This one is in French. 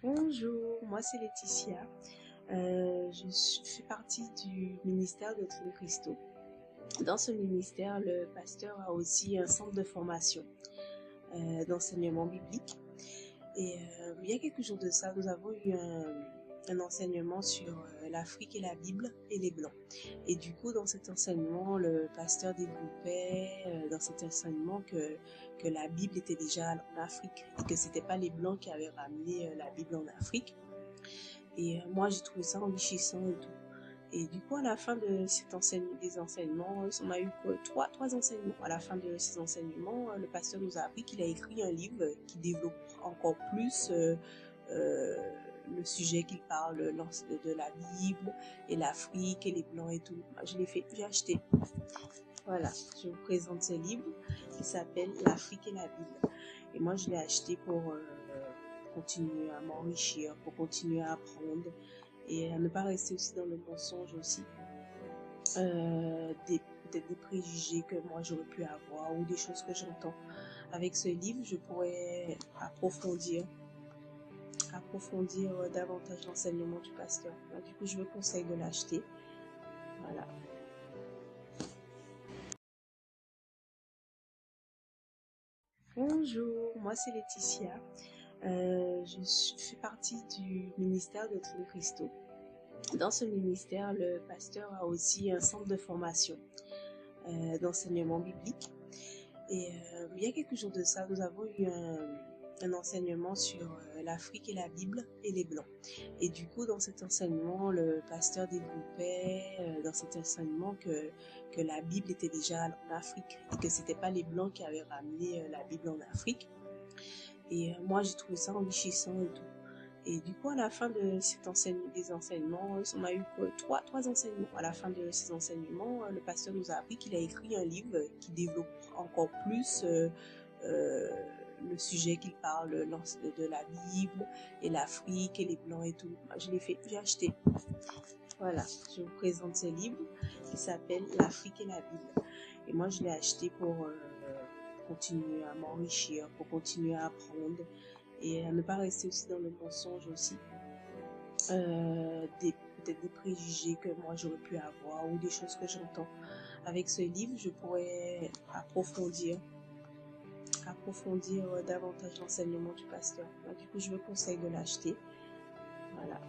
Bonjour, moi c'est Laetitia. Je fais partie du ministère de Trine Christo. Dans ce ministère, le pasteur a aussi un centre de formation d'enseignement biblique. Et il y a quelques jours de ça, nous avons eu un enseignement sur l'Afrique et la Bible et les Blancs. Et du coup, dans cet enseignement, le pasteur développait dans cet enseignement que la Bible était déjà en Afrique et que c'était pas les Blancs qui avaient ramené la Bible en Afrique. Et moi, j'ai trouvé ça enrichissant et tout. Et du coup, à la fin de des enseignements, on a eu trois enseignements. À la fin de ces enseignements, le pasteur nous a appris qu'il a écrit un livre qui développe encore plus le sujet qu'il parle de la Bible et l'Afrique et les Blancs et tout. Je l'ai fait, j'ai acheté. Voilà, je vous présente ce livre qui s'appelle L'Afrique et la Bible. Et moi, je l'ai acheté pour continuer à m'enrichir, pour continuer à apprendre et à ne pas rester aussi dans le mensonge aussi. Peut-être des préjugés que moi j'aurais pu avoir ou des choses que j'entends. Avec ce livre, je pourrais approfondir davantage l'enseignement du pasteur. Du coup, je vous conseille de l'acheter. Voilà. Bonjour, moi c'est Laetitia. Je fais partie du ministère de Trine Christo. Dans ce ministère, le pasteur a aussi un centre de formation d'enseignement biblique. Et il y a quelques jours de ça, nous avons eu un enseignement sur l'Afrique et la Bible et les Blancs. Et du coup, dans cet enseignement, le pasteur développait dans cet enseignement que la Bible était déjà en Afrique et que c'était pas les Blancs qui avaient ramené la Bible en Afrique. Et moi, j'ai trouvé ça enrichissant et tout. Et du coup, à la fin de des enseignements, on a eu trois enseignements. À la fin de ces enseignements, le pasteur nous a appris qu'il a écrit un livre qui développe encore plus le sujet qu'il parle de la Bible et l'Afrique et les Blancs et tout. Je l'ai fait, j'ai acheté. Voilà, je vous présente ce livre qui s'appelle L'Afrique et la Bible. Et moi, je l'ai acheté pour continuer à m'enrichir, pour continuer à apprendre et à ne pas rester aussi dans le mensonge aussi. Peut-être des préjugés que moi j'aurais pu avoir ou des choses que j'entends. Avec ce livre, je pourrais approfondir davantage l'enseignement du pasteur. Du coup, je vous conseille de l'acheter. Voilà.